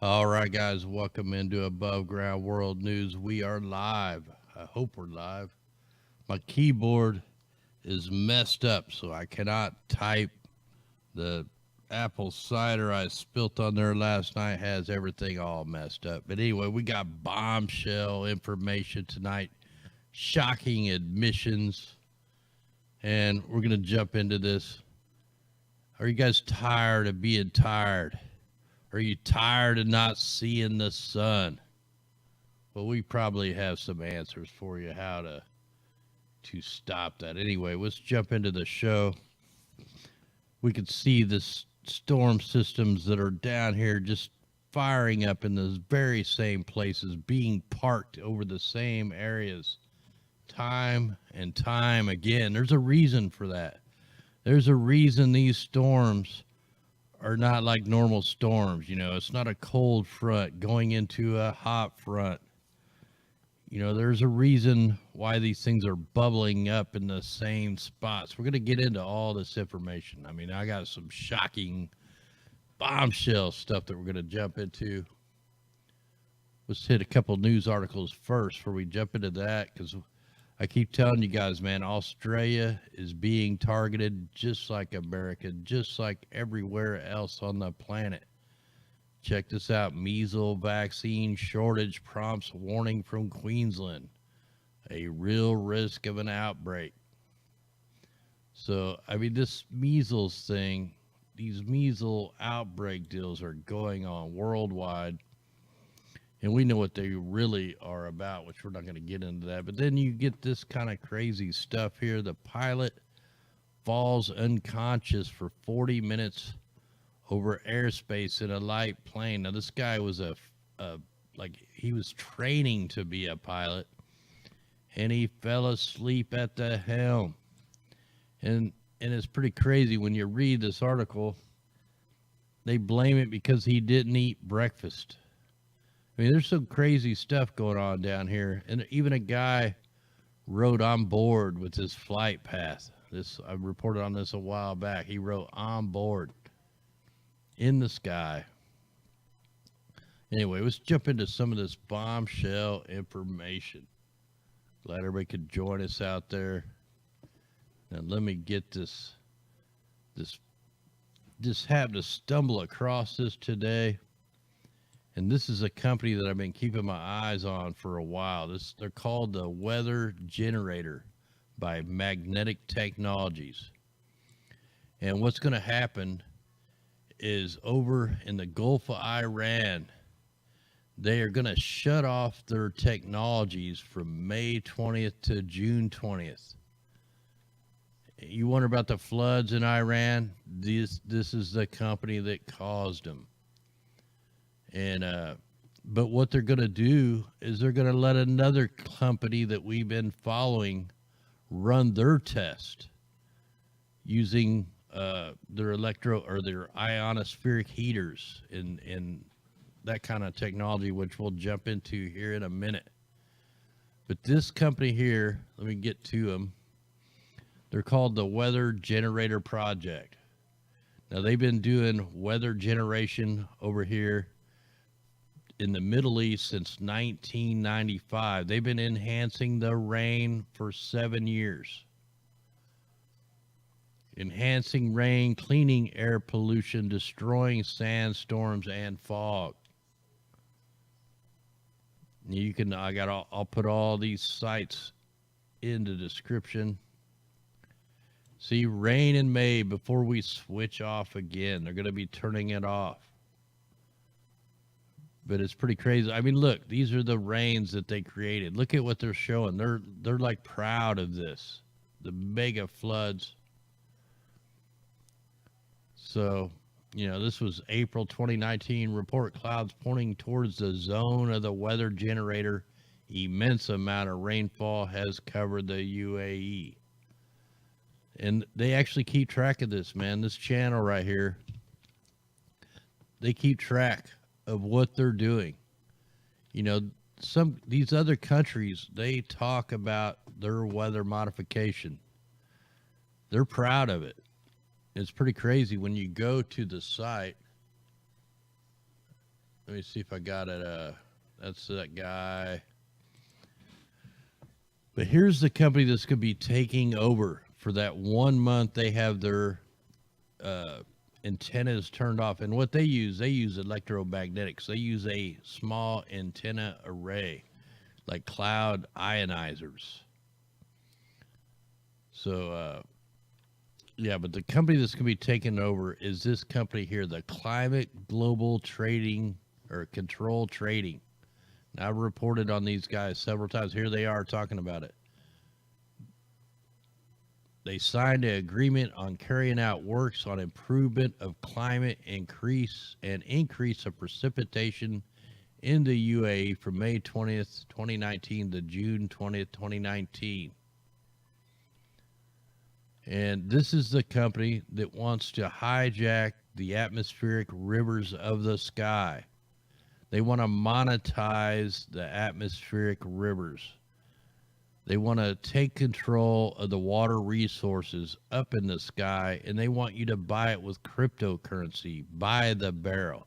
All right, guys, welcome into Above Ground World News. We are live. I hope we're live. My keyboard is messed up, so I cannot type. The apple cider I spilt on there last night has everything all messed up. But anyway, we got bombshell information tonight, shocking admissions, and we're going to jump into this. Are you guys tired of being tired? Are you tired of not seeing the sun? Well, we probably have some answers for you how to stop that. Anyway, let's jump into the show. We could see the storm systems that are down here just firing up in those very same places, being parked over the same areas time and time again. There's a reason for that. There's a reason these storms are not like normal storms. You know, it's not a cold front going into a hot front. You know, there's a reason why these things are bubbling up in the same spots. We're going to get into all this information. I mean, I got some shocking bombshell stuff that we're going to jump into. Let's hit a couple news articles first before we jump into that, because I keep telling you guys, man, Australia is being targeted just like America, just like everywhere else on the planet. Check this out. Measles vaccine shortage prompts warning from Queensland. A real risk of an outbreak. So, I mean, this measles thing, these measles outbreak deals are going on worldwide. And we know what they really are about, which we're not going to get into that. But then you get this kind of crazy stuff here. The pilot falls unconscious for 40 minutes over airspace in a light plane. Now, this guy was he was training to be a pilot, and he fell asleep at the helm. And it's pretty crazy when you read this article. They blame it because he didn't eat breakfast. I mean, there's some crazy stuff going on down here. And even a guy wrote on board with his flight path. I reported on this a while back. He wrote on board in the sky. Anyway, let's jump into some of this bombshell information. Glad everybody could join us out there. Now, let me get this. Just have to stumble across this today. And this is a company that I've been keeping my eyes on for a while. They're called the Weather Generator by Magnetic Technologies. And what's going to happen is over in the Gulf of Iran, they are going to shut off their technologies from May 20th to June 20th. You wonder about the floods in Iran? This is the company that caused them. And but what they're going to do is they're going to let another company that we've been following run their test using their their ionospheric heaters and that kind of technology, which we'll jump into here in a minute. But this company here, let me get to them. They're called the Weather Generator Project. Now, they've been doing weather generation over here in the Middle East since 1995. They've been enhancing the rain for 7 years. Enhancing rain, cleaning air pollution, destroying sandstorms and fog. I'll put all these sites in the description. See, rain in May before we switch off again. They're going to be turning it off. But it's pretty crazy. I mean, look, these are the rains that they created. Look at what they're showing. They're like proud of this. The mega floods. So, you know, this was April 2019 report. Clouds pointing towards the zone of the weather generator. Immense amount of rainfall has covered the UAE. And they actually keep track of this, man. This channel right here, they keep track of what they're doing. You know, these other countries, they talk about their weather modification. They're proud of it. It's pretty crazy when you go to the site. Let me see if I got it. That's that guy. But here's the company that's going to be taking over for that 1 month. They have their uh, antennas turned off, and what they use electromagnetics. They use a small antenna array, like cloud ionizers. So, yeah, but the company that's going to be taking over is this company here, the Climate Global Trading or Control Trading. Now, I've reported on these guys several times. Here they are talking about it. They signed an agreement on carrying out works on improvement of climate increase of precipitation in the UAE from May 20th, 2019 to June 20th, 2019. And this is the company that wants to hijack the atmospheric rivers of the sky. They want to monetize the atmospheric rivers. They want to take control of the water resources up in the sky, and they want you to buy it with cryptocurrency, by the barrel.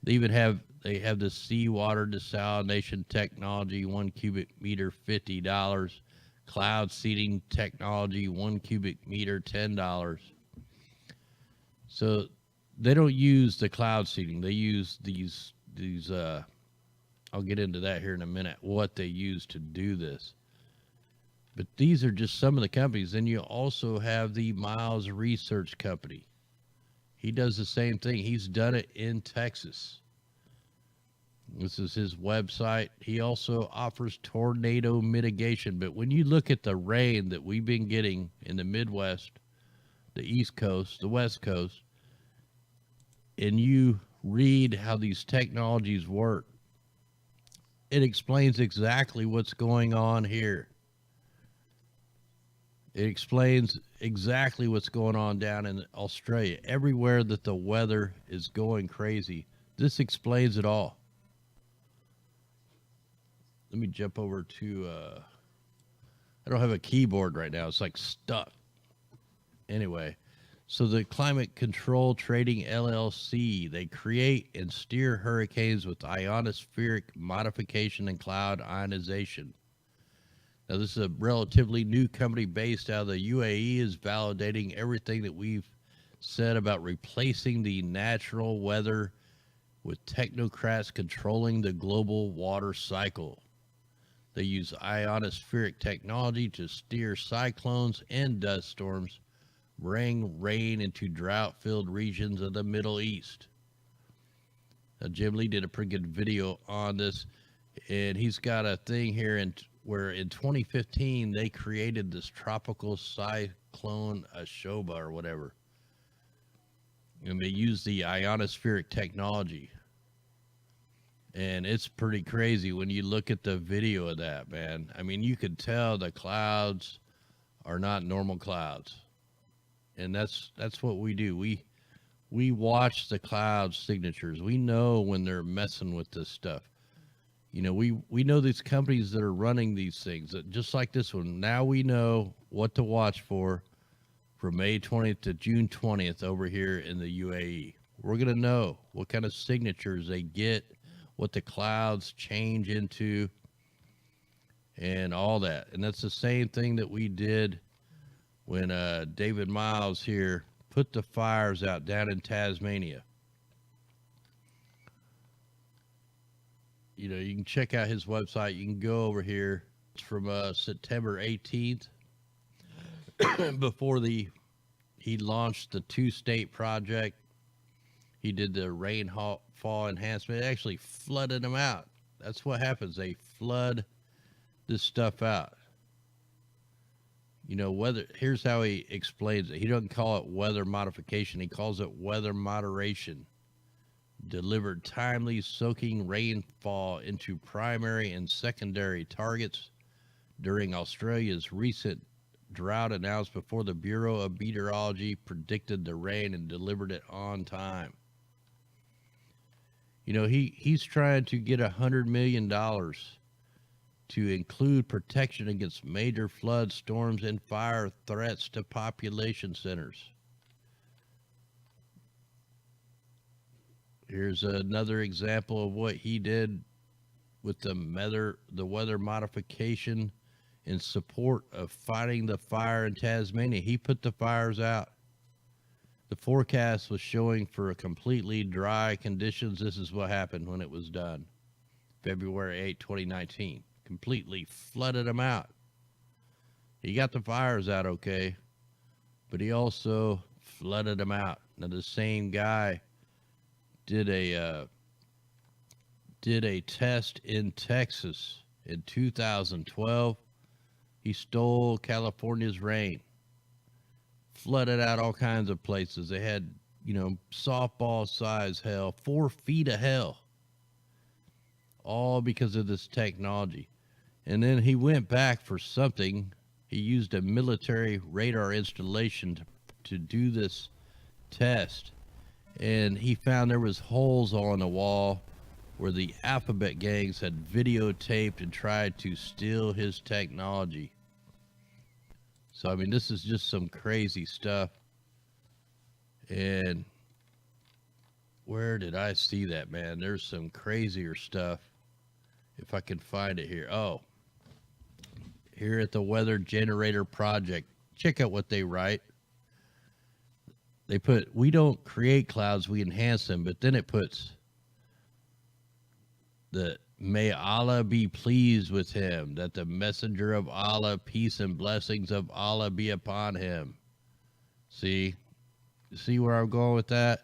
They have the seawater desalination technology, 1 cubic meter, $50. Cloud seeding technology, 1 cubic meter, $10. So they don't use the cloud seeding. They use these I'll get into that here in a minute, what they use to do this. But these are just some of the companies. Then you also have the Miles Research Company. He does the same thing. He's done it in Texas. This is his website. He also offers tornado mitigation. But when you look at the rain that we've been getting in the Midwest, the East Coast, the West Coast, and you read how these technologies work, it explains exactly what's going on here. It explains exactly what's going on down in Australia. Everywhere that the weather is going crazy, this explains it all. Let me jump over to, I don't have a keyboard right now. It's like stuck. Anyway, so the Climate Control Trading LLC, they create and steer hurricanes with ionospheric modification and cloud ionization. Now, this is a relatively new company based out of the UAE, is validating everything that we've said about replacing the natural weather with technocrats controlling the global water cycle. They use ionospheric technology to steer cyclones and dust storms, bring rain into drought-filled regions of the Middle East. Now, Jim Lee did a pretty good video on this, and he's got a thing here where in 2015 they created this tropical cyclone Ashoba or whatever, and they used the ionospheric technology. And it's pretty crazy when you look at the video of that, man. I mean, you could tell the clouds are not normal clouds. And that's what we do. We watch the cloud signatures. We know when they're messing with this stuff. You know, we know these companies that are running these things, just like this one. Now we know what to watch for from May 20th to June 20th over here in the UAE. We're going to know what kind of signatures they get, what the clouds change into, and all that. And that's the same thing that we did when David Miles here put the fires out down in Tasmania. You know, you can check out his website. You can go over here. It's from September 18th, before he launched the 2-state project. He did the rainfall enhancement. It actually flooded them out. That's what happens. They flood this stuff out. You know, here's how he explains it. He doesn't call it weather modification. He calls it weather moderation. Delivered timely soaking rainfall into primary and secondary targets during Australia's recent drought announced before the Bureau of Meteorology predicted the rain and delivered it on time. You know, he's trying to get $100 million to include protection against major floods, storms, and fire threats to population centers. Here's another example of what he did with the weather modification in support of fighting the fire in Tasmania. He put the fires out. The forecast was showing for a completely dry conditions. This is what happened when it was done. February 8, 2019. Completely flooded them out. He got the fires out okay, but he also flooded them out. Now the same guy did a test in Texas in 2012. He stole California's rain, flooded out all kinds of places. They had, softball size hell, 4 feet of hell, all because of this technology. And then he went back for something. He used a military radar installation to do this test, and he found there was holes on the wall where the alphabet gangs had videotaped and tried to steal his technology. So, I mean, this is just some crazy stuff. And where did I see that, man? There's some crazier stuff. If I can find it here. Oh, here at the Weather Generator Project. Check out what they write. They put, we don't create clouds, we enhance them. But then it puts, may Allah be pleased with him, that the messenger of Allah, peace and blessings of Allah be upon him. See where I'm going with that?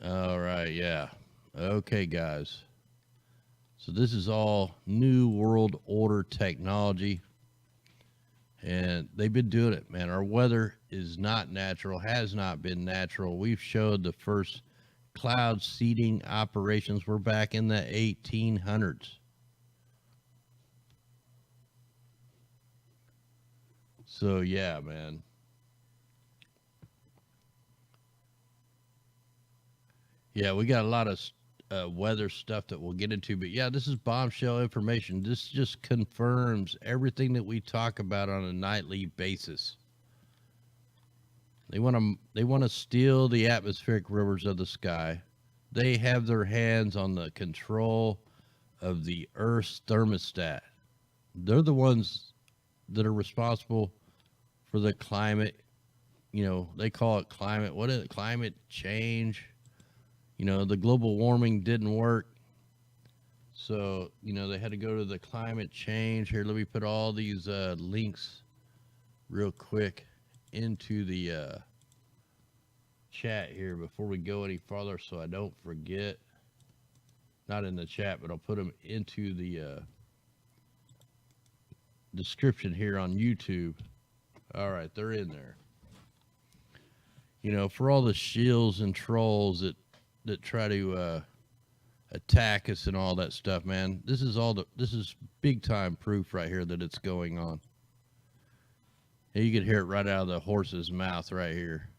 All right, yeah. Okay, guys. So this is all New World Order technology, and they've been doing it, man. Our weather is not natural, has not been natural. We've showed the first cloud seeding operations were back in the 1800s. So yeah, man. Yeah, we got a lot of weather stuff that we'll get into, but yeah, this is bombshell information. This just confirms everything that we talk about on a nightly basis. They want to steal the atmospheric rivers of the sky. They have their hands on the control of the Earth's thermostat. They're the ones that are responsible for the climate. They call it climate. What is it? Climate change. The global warming didn't work. So, they had to go to the climate change. Here, let me put all these links real quick into the chat here before we go any farther so I don't forget. Not in the chat, but I'll put them into the description here on YouTube. All right, they're in there. For all the shills and trolls that try to attack us and all that stuff, man. This is big time proof right here that it's going on. And you can hear it right out of the horse's mouth right here.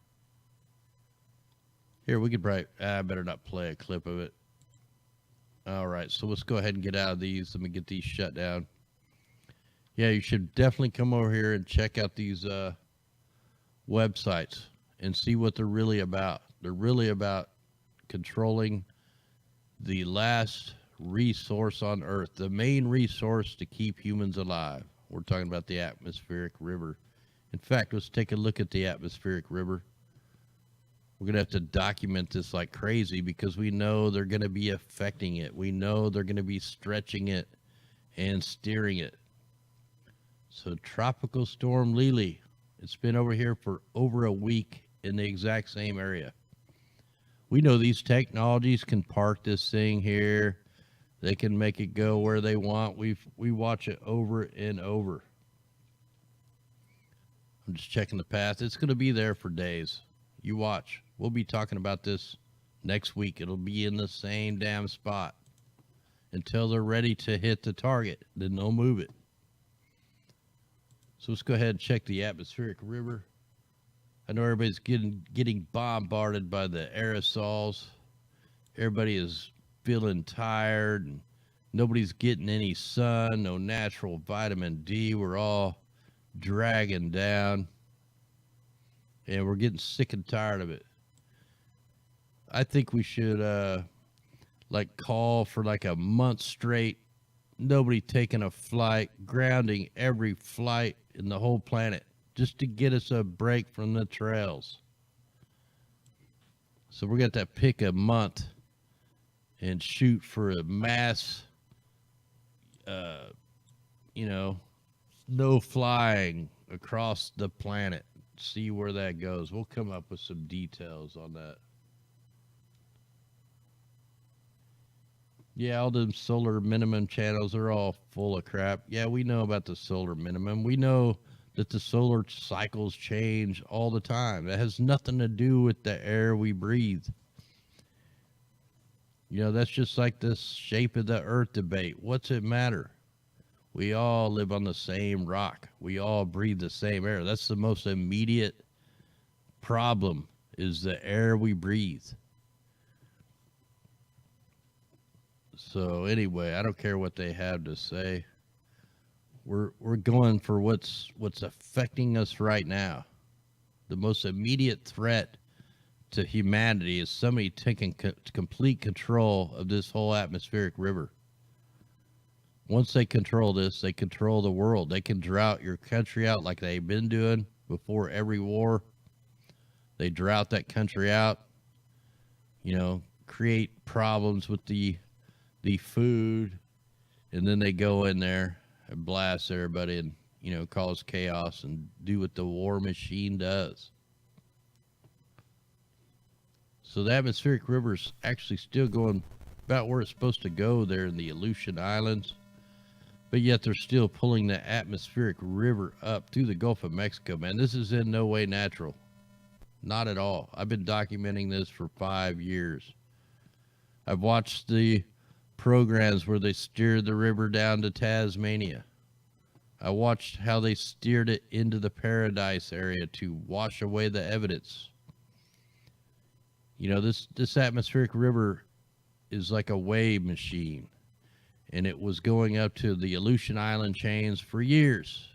Here, we could probably, I better not play a clip of it. All right, so let's go ahead and get out of these. Let me get these shut down. Yeah, you should definitely come over here and check out these websites and see what they're really about. They're really about controlling the last resource on Earth, the main resource to keep humans alive. We're talking about the atmospheric river. In fact, let's take a look at the atmospheric river. We're going to have to document this like crazy because we know they're going to be affecting it. We know they're going to be stretching it and steering it. So Tropical Storm Lily, it's been over here for over a week in the exact same area. We know these technologies can park this thing here. They can make it go where they want. We watch it over and over. I'm just checking the path. It's going to be there for days. You watch. We'll be talking about this next week. It'll be in the same damn spot until they're ready to hit the target. Then they'll move it. So let's go ahead and check the atmospheric river. I know everybody's getting bombarded by the aerosols. Everybody is feeling tired, and nobody's getting any sun, no natural vitamin D. We're all dragging down, and we're getting sick and tired of it. I think we should like call for like a month straight, nobody taking a flight, grounding every flight in the whole planet just to get us a break from the trails. So we're going to pick a month and shoot for a mass, uh, no flying across the planet. See where that goes. We'll come up with some details on that. Yeah, all them solar minimum channels are all full of crap. Yeah, we know about the solar minimum. We know that the solar cycles change all the time. That has nothing to do with the air we breathe. That's just like the shape of the earth debate. What's it matter? We all live on the same rock. We all breathe the same air. That's the most immediate problem, is the air we breathe. So anyway, I don't care what they have to say. We're going for what's affecting us right now. The most immediate threat to humanity is somebody taking complete control of this whole atmospheric river. Once they control this, they control the world. They can drought your country out like they've been doing before every war. They drought that country out, create problems with the food, and then they go in there and blast everybody and, cause chaos and do what the war machine does. So the atmospheric river's actually still going about where it's supposed to go there in the Aleutian Islands, but yet they're still pulling the atmospheric river up through the Gulf of Mexico, man. This is in no way natural. Not at all. I've been documenting this for 5 years. I've watched the programs where they steered the river down to Tasmania. I watched how they steered it into the Paradise area to wash away the evidence. This atmospheric river is like a wave machine, and it was going up to the Aleutian Island chains for years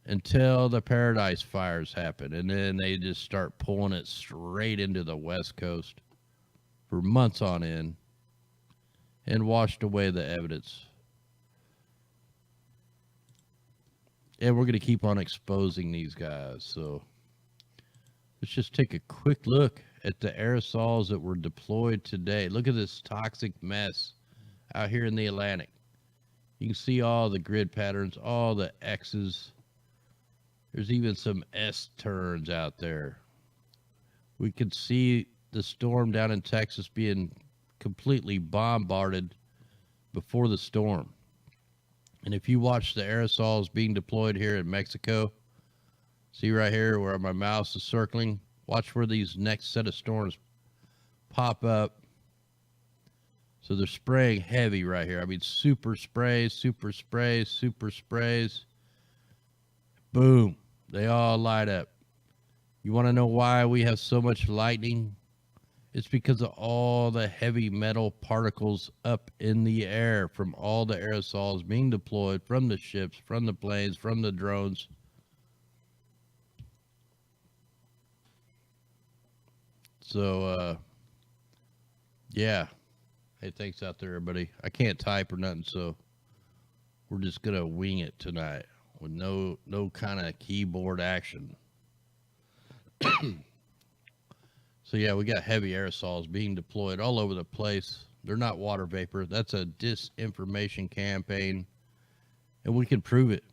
until the Paradise fires happen, and then they just start pulling it straight into the West Coast for months on end and washed away the evidence. And we're going to keep on exposing these guys. So let's just take a quick look at the aerosols that were deployed today. Look at this toxic mess out here in the Atlantic. You can see all the grid patterns, all the X's. There's even some S turns out there. We could see the storm down in Texas being completely bombarded before the storm. And if you watch the aerosols being deployed here in Mexico, see right here where my mouse is circling, watch where these next set of storms pop up. So they're spraying heavy right here. I mean, super sprays, super sprays, super sprays. Boom. They all light up. You want to know why we have so much lightning? It's because of all the heavy metal particles up in the air from all the aerosols being deployed from the ships, from the planes, from the drones. So, yeah. Hey, thanks out there, everybody. I can't type or nothing, so we're just going to wing it tonight with no kind of keyboard action. So, yeah, we got heavy aerosols being deployed all over the place. They're not water vapor. That's a disinformation campaign, and we can prove it.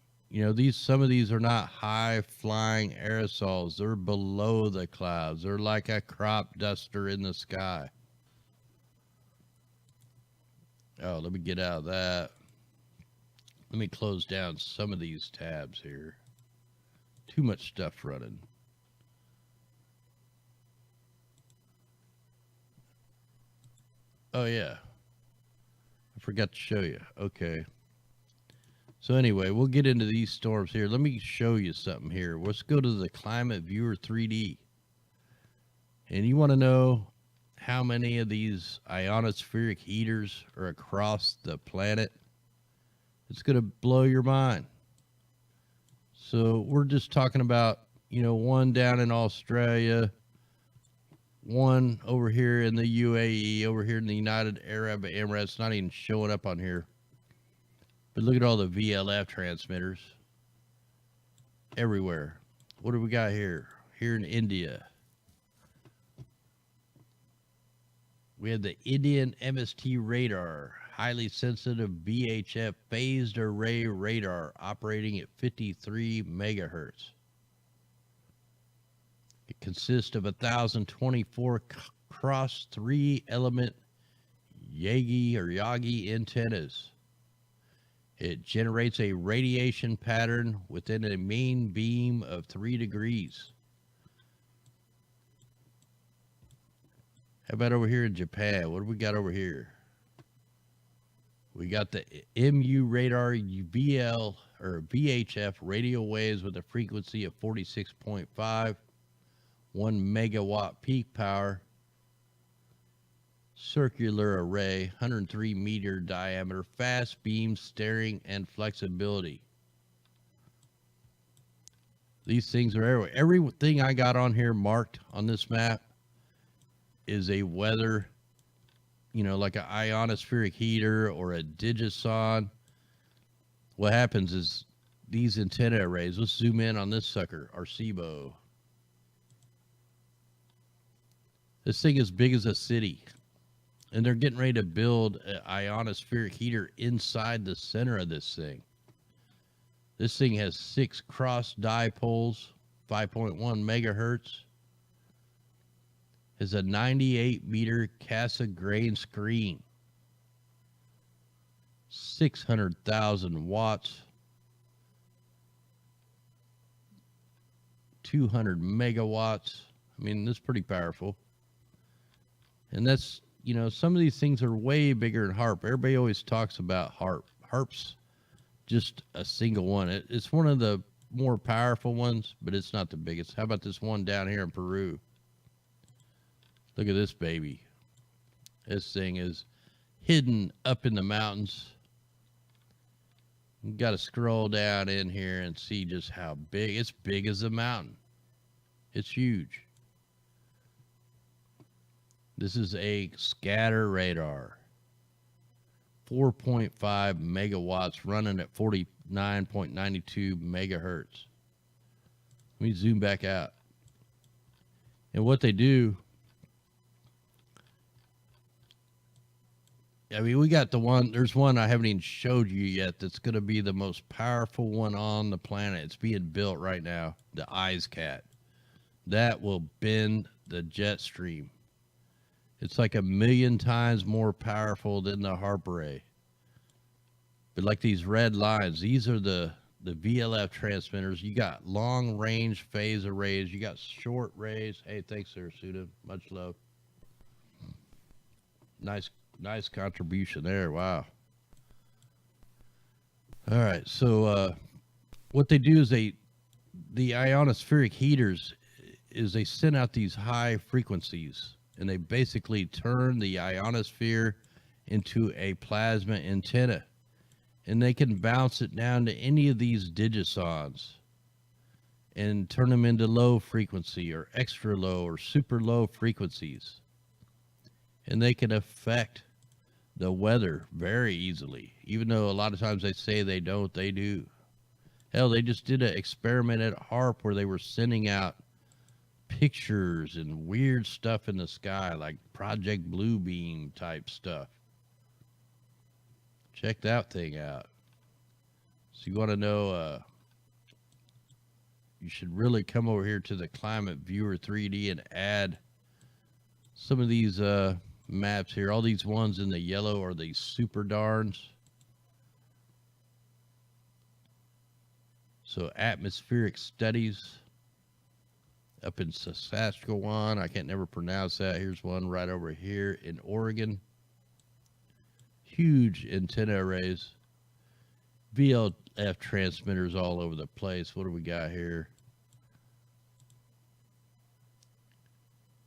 Some of these are not high-flying aerosols. They're below the clouds. They're like a crop duster in the sky. Oh, let me get out of that. Let me close down some of these tabs here. Too much stuff running. Oh, yeah. I forgot to show you. Okay. So anyway, we'll get into these storms here. Let me show you something here. Let's go to the Climate Viewer 3D. And you want to know how many of these ionospheric heaters are across the planet? It's going to blow your mind. So we're just talking about, one down in Australia, one over here in the UAE, over here in the United Arab Emirates, not even showing up on here. But look at all the VLF transmitters everywhere. What do we got here? Here in India, we have the Indian MST radar, highly sensitive VHF phased array radar operating at 53 megahertz. It consists of 1,024 cross 3-element Yagi antennas. It generates a radiation pattern within a main beam of 3 degrees. How about over here in Japan? What do we got over here? We got the MU radar VL or VHF radio waves with a frequency of 46.5, 1 megawatt peak power, circular array, 103 meter diameter, fast beam steering and flexibility. These things are everywhere. Everything I got on here marked on this map is a weather, you know, like an ionospheric heater or a digison. What happens is these antenna arrays, let's zoom in on this sucker, Arecibo. This thing is big as a city. And they're getting ready to build an ionospheric heater inside the center of this thing. This thing has 6 cross dipoles, 5.1 megahertz. Has a 98 meter Casa grain screen. 600,000 watts. 200 megawatts. I mean, that's pretty powerful. And that's, you know, some of these things are way bigger than HARP. Everybody always talks about HARP. HARP's just a single one. It's one of the more powerful ones, but it's not the biggest. How about this one down here in Peru? Look at this baby. This thing is hidden up in the mountains. You got to scroll down in here and see just how big. It's big as a mountain. It's huge. This is a scatter radar. 4.5 megawatts running at 49.92 megahertz. Let me zoom back out. And what they do, I mean, we got the one, there's one I haven't even showed you yet that's going to be the most powerful one on the planet. It's being built right now, the EyesCat. That will bend the jet stream. It's like 1,000,000 times more powerful than the HARP array. But like these red lines, these are the VLF transmitters. You got long range phase arrays. You got short rays. Hey, thanks there, Suda. Much love. Nice contribution there. Wow. All right. So what they do is the ionospheric heaters is they send out these high frequencies, and they basically turn the ionosphere into a plasma antenna, and they can bounce it down to any of these digisons and turn them into low frequency or extra low or super low frequencies. And they can affect the weather very easily, even though a lot of times they say they don't, they do. Hell, they just did an experiment at HARP where they were sending out pictures and weird stuff in the sky, like Project Bluebeam type stuff. Check that thing out. So you want to know, you should really come over here to the Climate Viewer 3D and add some of these maps here. All these ones in the yellow are these super darns. So atmospheric studies up in Saskatchewan. I can't never pronounce that. Here's one right over here in Oregon. Huge antenna arrays. VLF transmitters all over the place. What do we got here?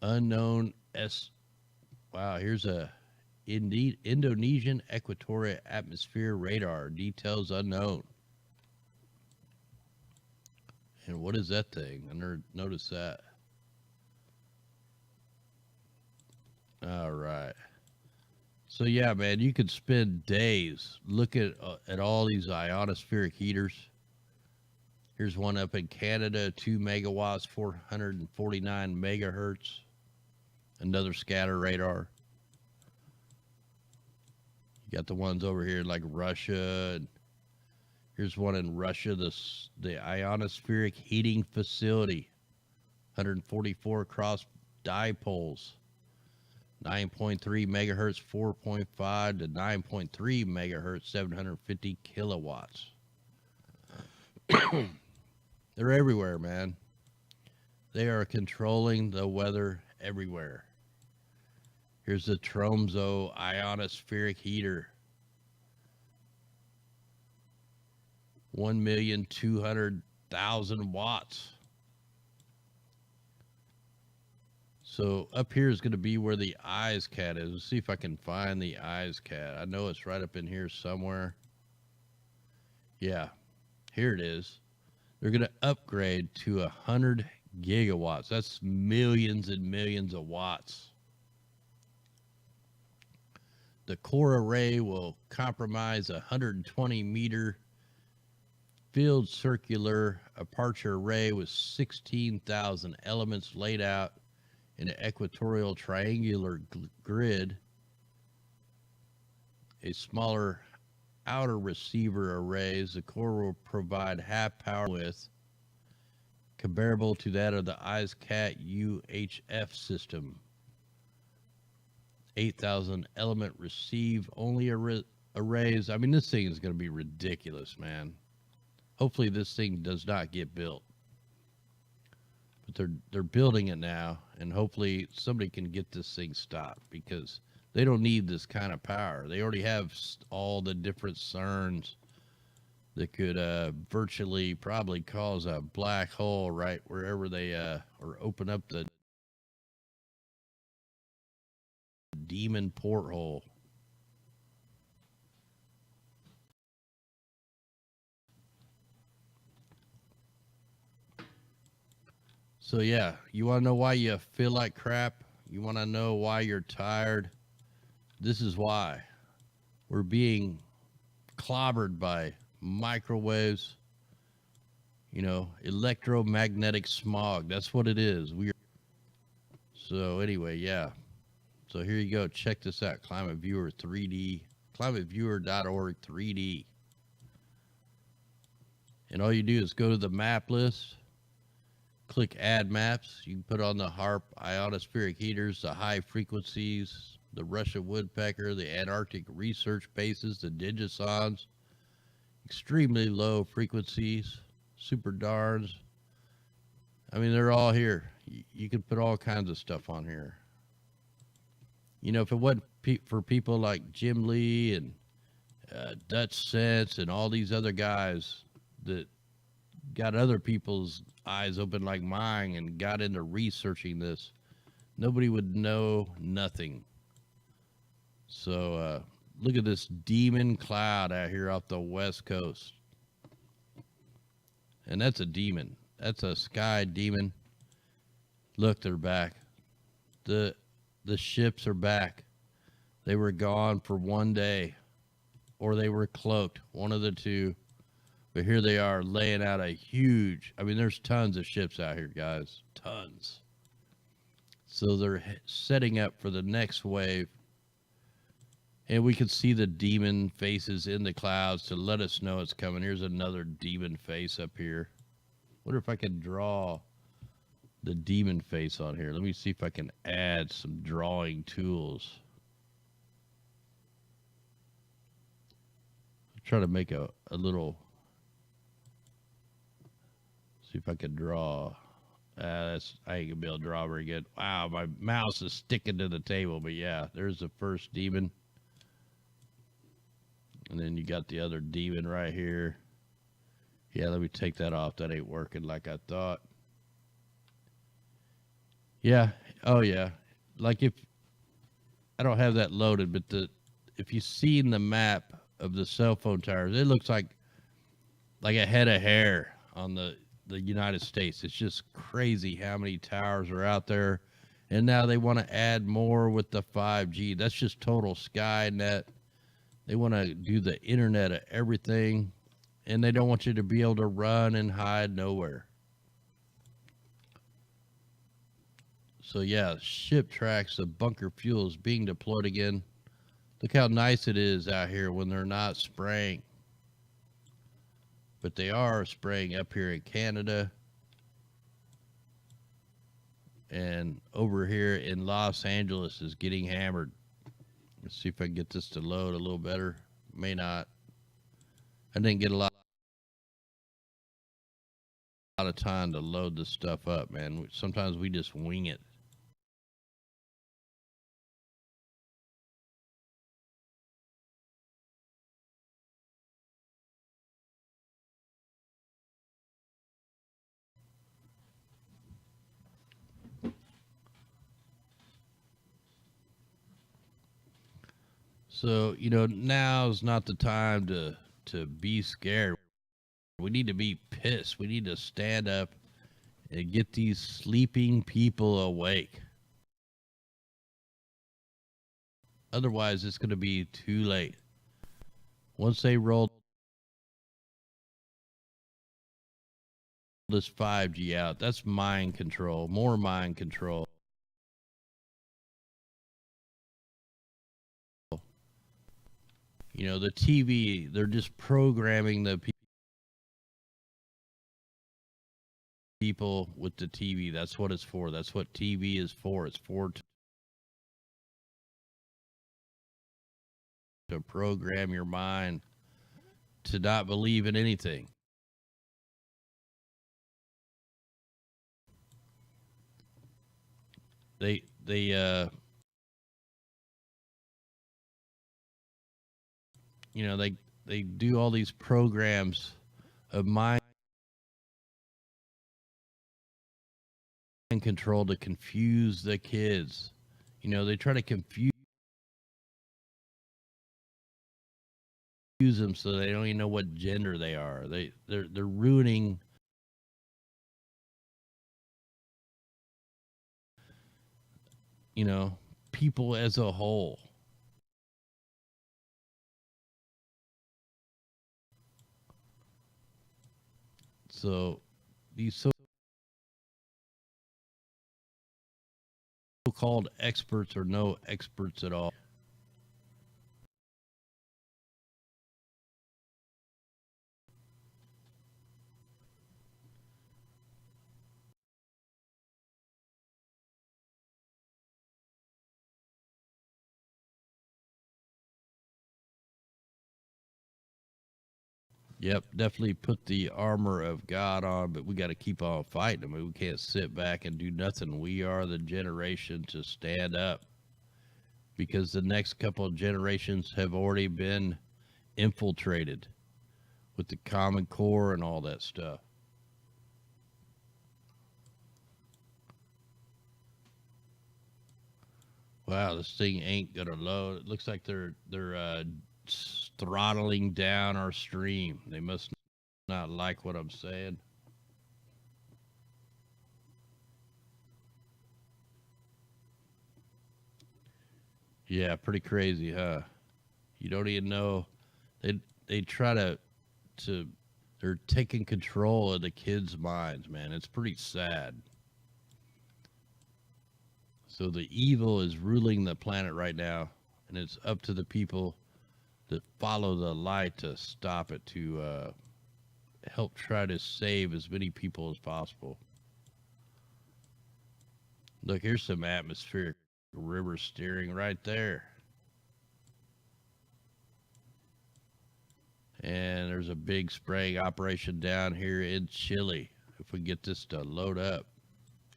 Unknown S. Wow, here's a Indonesian equatorial atmosphere radar. Details unknown. And what is that thing? I never noticed that. All right. So yeah, man, you could spend days looking at all these ionospheric heaters. Here's one up in Canada, 2 megawatts, 449 megahertz. Another scatter radar. You got the ones over here like Russia. And here's one in Russia, the ionospheric heating facility. 144 cross dipoles. 9.3 megahertz, 4.5 to 9.3 megahertz, 750 kilowatts. They're everywhere, man. They are controlling the weather everywhere. Here's the Tromso ionospheric heater. 1,200,000 watts. So up here is going to be where the eyes cat is. Let's see if I can find the eyes cat. I know it's right up in here somewhere. Yeah, here it is. They're going to upgrade to 100 gigawatts. That's millions and millions of watts. The core array will comprise a 120 meter field circular aperture array with 16,000 elements laid out in an equatorial triangular grid. A smaller outer receiver arrays. The core will provide half power with, comparable to that of the EISCAT UHF system. 8,000 element receive only arrays. I mean, this thing is going to be ridiculous, man. Hopefully this thing does not get built. But they're building it now, and hopefully somebody can get this thing stopped, because they don't need this kind of power. They already have all the different CERNs that could virtually probably cause a black hole right wherever they or open up the demon porthole. So yeah, you want to know why you feel like crap? You want to know why you're tired? This is why. We're being clobbered by microwaves, electromagnetic smog. That's what it is. So anyway, yeah. So here you go. Check this out. Climate Viewer 3D, climateviewer.org 3D. And all you do is go to the map list, click add maps. You can put on the Hart ionospheric heaters, the high frequencies, the Russian woodpecker, the Antarctic research bases, the digisons, extremely low frequencies, super darns. I mean, they're all here. You can put all kinds of stuff on here. If it wasn't for people like Jim Lee and Dutch Sense and all these other guys that got other people's eyes open like mine and got into researching this, nobody would know nothing. So look at this demon cloud out here off the west coast. And that's a demon. That's a sky demon. Look, they're back. The ships are back. They were gone for one day, or they were cloaked, one of the two. But here they are laying out a huge, there's tons of ships out here, guys. Tons. So they're setting up for the next wave. And we can see the demon faces in the clouds to let us know it's coming. Here's another demon face up here. Wonder if I can draw the demon face on here. Let me see if I can add some drawing tools. I'll try to make a little, see if I can draw. I ain't gonna be able to draw very good. Wow, my mouse is sticking to the table. But yeah, there's the first demon. And then you got the other demon right here. Yeah, let me take that off. That ain't working like I thought. Yeah. Oh, yeah. Like if I don't have that loaded, but if you've seen the map of the cell phone towers, it looks like a head of hair on the United States. It's just crazy how many towers are out there And now they want to add more with the 5G. That's just total Skynet. They want to do the internet of everything, and they don't want you to be able to run and hide nowhere. So yeah, ship tracks of bunker fuels being deployed again. Look how nice it is out here when they're not spraying. But they are spraying up here in Canada. And over here in Los Angeles is getting hammered. Let's see if I can get this to load a little better. May not. I didn't get a lot of time to load this stuff up, man. Sometimes we just wing it. So, now's not the time to be scared. We need to be pissed. We need to stand up and get these sleeping people awake. Otherwise, it's going to be too late. Once they roll this 5G out, that's mind control, more mind control. The TV, they're just programming the people with the TV. That's what it's for. That's what TV is for. It's for to program your mind to not believe in anything. They they do all these programs of mind control to confuse the kids. They try to confuse them so they don't even know what gender they are. They're ruining people as a whole. So these so-called experts are no experts at all. Yep, definitely put the armor of God on, but we got to keep on fighting. I mean, we can't sit back and do nothing. We are the generation to stand up, because the next couple of generations have already been infiltrated with the Common Core and all that stuff. Wow, this thing ain't gonna load. It looks like they're throttling down our stream. They must not like what I'm saying. Yeah, pretty crazy, huh? You don't even know. They try to they're taking control of the kids' minds, man. It's pretty sad. So the evil is ruling the planet right now, and it's up to the people that follow the light to stop it, to help try to save as many people as possible. Look, here's some atmospheric river steering right there. And there's a big spraying operation down here in Chile. If we get this to load up.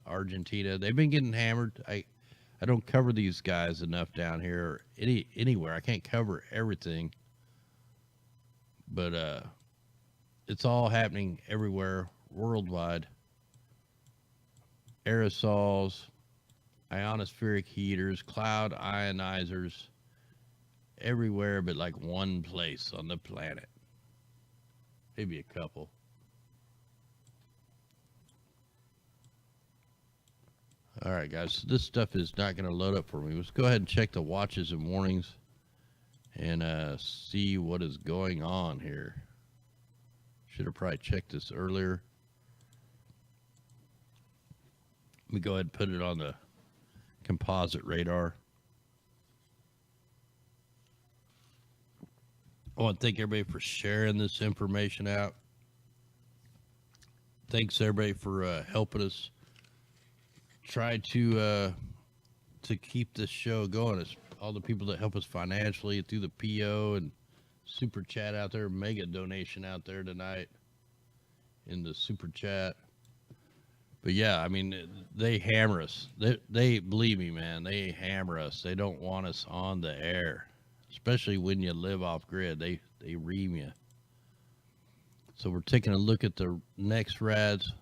Argentina, they've been getting hammered. I don't cover these guys enough down here anywhere. I can't cover everything. But it's all happening everywhere, worldwide. Aerosols, ionospheric heaters, cloud ionizers, everywhere but like one place on the planet. Maybe a couple. All right, guys. So this stuff is not going to load up for me. Let's go ahead and check the watches and warnings and see what is going on here. Should have probably checked this earlier. Let me go ahead and put it on the composite radar. I want to thank everybody for sharing this information out. Thanks everybody for helping us try to keep this show going. It's all the people that help us financially through the PO and super chat out there, mega donation out there tonight in the super chat. But yeah, I mean, they hammer us. They believe me, man. They hammer us. They don't want us on the air, especially when you live off grid. They ream you. So we're taking a look at the next rads,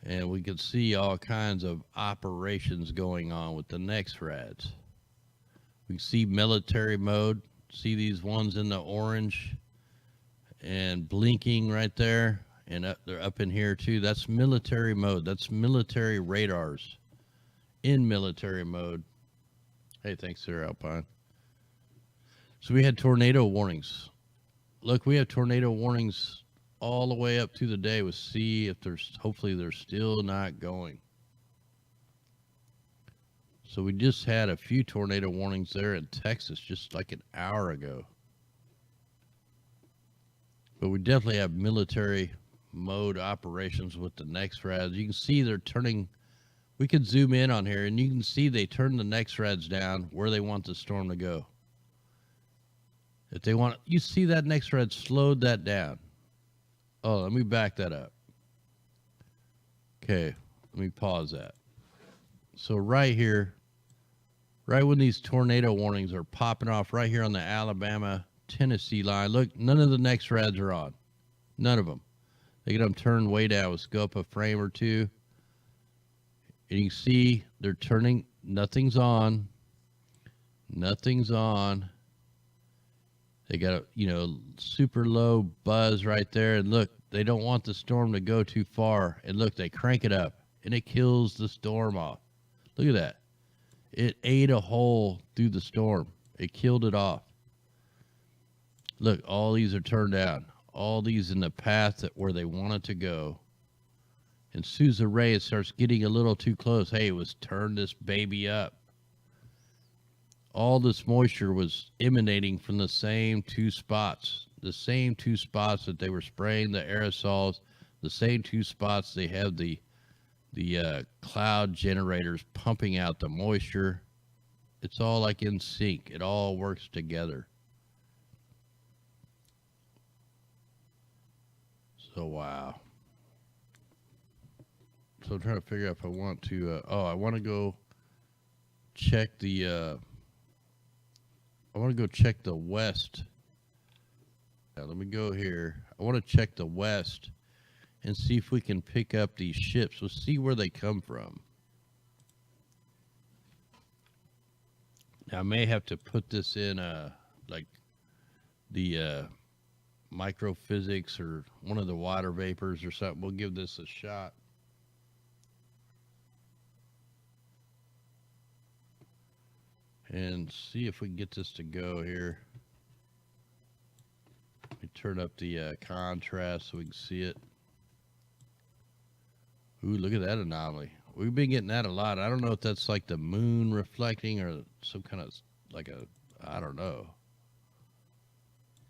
and we can see all kinds of operations going on with the next rads. We can see military mode. See these ones in the orange and blinking right there, and they're up in here too. That's military mode. That's military radars in military mode. Hey, thanks, Sarah Alpine. So we had tornado warnings. Look, we have tornado warnings all the way up to the day. We'll see if hopefully they're still not going. So we just had a few tornado warnings there in Texas just like an hour ago. But we definitely have military mode operations with the next rads. You can see they're turning. We could zoom in on here and you can see they turn the next rads down where they want the storm to go. If they want, you see that next rad slowed that down. Oh, let me back that up. Okay, let me pause that. So right here, right when these tornado warnings are popping off right here on the Alabama-Tennessee line, look, none of the next rads are on. None of them. They get them turned way down. Let's go up a frame or two. And you can see they're turning, nothing's on. Nothing's on. They got a, super low buzz right there. And look, they don't want the storm to go too far. And look, they crank it up and it kills the storm off. Look at that. It ate a hole through the storm. It killed it off. Look, all these are turned down. All these in the path where they want it to go. And as soon as the ray starts getting a little too close, hey, it was turn this baby up. All this moisture was emanating from the same two spots. The same two spots that they were spraying the aerosols. The same two spots they have the cloud generators pumping out the moisture. It's all like in sync. It all works together. So, wow. So I'm trying to figure out if I want to, I want to go check the, I want to go check the west. Now, let me go here. I want to check the west and see if we can pick up these ships. We'll see where they come from. Now, I may have to put this in, like the microphysics or one of the water vapors or something. We'll give this a shot. And see if we can get this to go here. Let me turn up the contrast so we can see it. Ooh, look at that anomaly. We've been getting that a lot. I don't know if that's like the moon reflecting or some kind of like a, I don't know.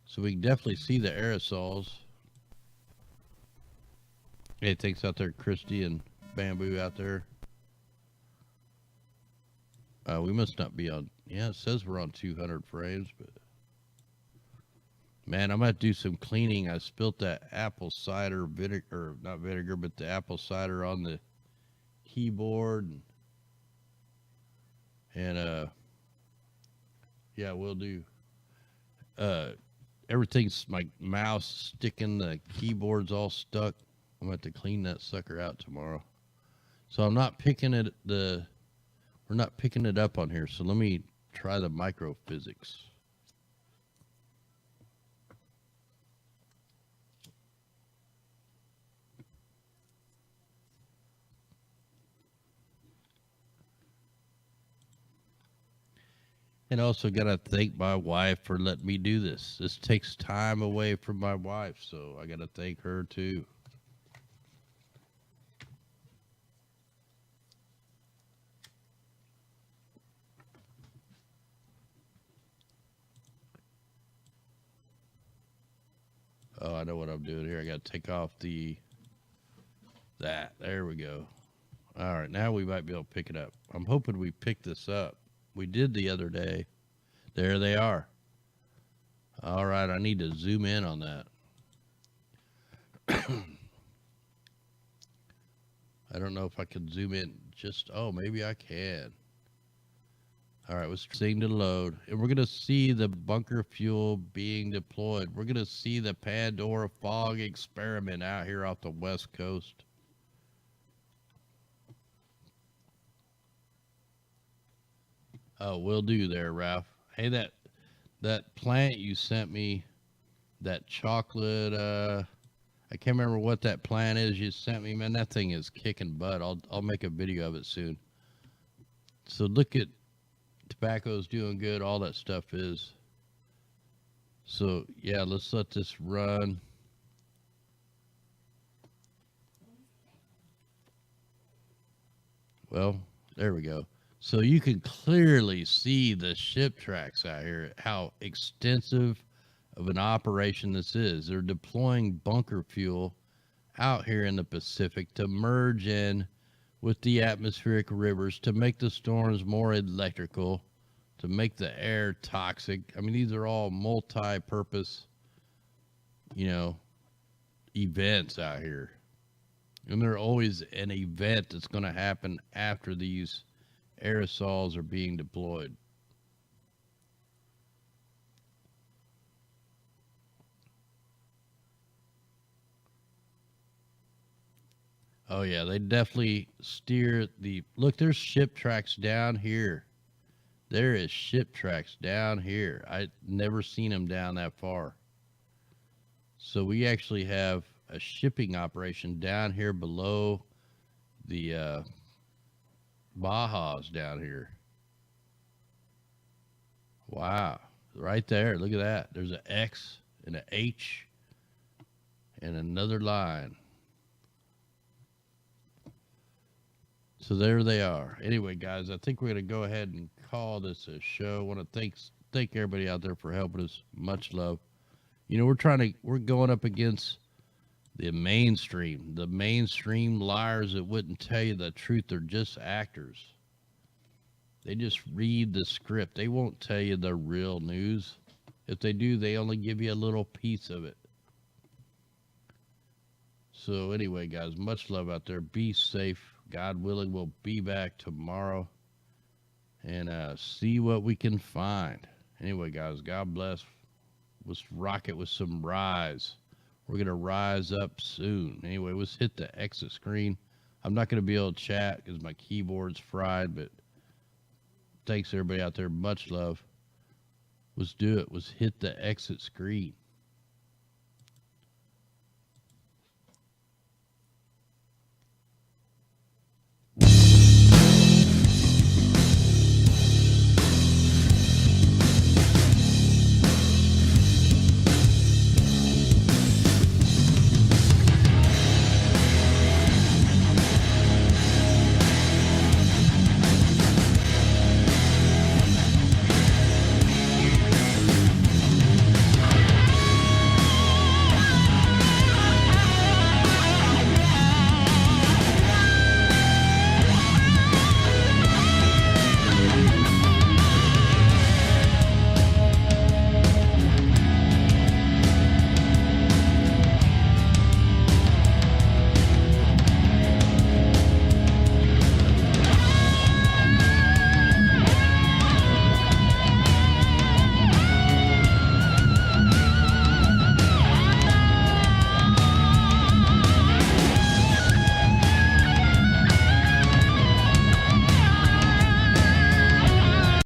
So we can definitely see the aerosols. Hey, thanks out there, Christy and Bamboo out there. We must not be on. Yeah, it says we're on 200 frames, but man, I'm gonna have to do some cleaning. I spilt that apple cider vinegar, or not vinegar, but the apple cider on the keyboard, and yeah, we'll do. Everything's my mouse sticking, the keyboard's all stuck. I'm gonna have to clean that sucker out tomorrow. So I'm not picking it. We're not picking it up on here, so let me try the microphysics. And also got to thank my wife for letting me do this. This takes time away from my wife, so I got to thank her too. Oh, I know what I'm doing here. I got to take off that. There we go. All right, now we might be able to pick it up. I'm hoping we pick this up. We did the other day. There they are. All right, I need to zoom in on that. I don't know if I can zoom in. Oh, maybe I can. All right, let's seeing to load. And we're going to see the bunker fuel being deployed. We're going to see the Pandora fog experiment out here off the West Coast. Oh, will do there, Ralph. Hey, that plant you sent me, that chocolate, I can't remember what that plant is you sent me, man. That thing is kicking butt. I'll make a video of it soon. So look at tobacco's doing good, all that stuff is. So yeah, let's let this run. Well, there we go. So you can clearly see the ship tracks out here, how extensive of an operation this is. They're deploying bunker fuel out here in the Pacific to merge in with the atmospheric rivers to make the storms more electrical, to make the air toxic. I mean, these are all multi-purpose, events out here. And there's always an event that's going to happen after these aerosols are being deployed. Oh yeah, they definitely steer look, there's ship tracks down here. There is ship tracks down here. I never seen them down that far. So we actually have a shipping operation down here below the Bajas down here. Wow. Right there. Look at that. There's an X and an H and another line. So there they are. Anyway, guys, I think we're going to go ahead and call this a show. I want to thank everybody out there for helping us. Much love. We're going up against the mainstream liars that wouldn't tell you the truth. They're just actors. They just read the script. They won't tell you the real news. If they do, they only give you a little piece of it. So anyway, guys, much love out there. Be safe. God willing, we'll be back tomorrow and see what we can find. Anyway, guys, God bless. Let's rock it with some rise. We're going to rise up soon. Anyway, let's hit the exit screen. I'm not going to be able to chat because my keyboard's fried, but thanks everybody out there. Much love. Let's do it. Let's hit the exit screen.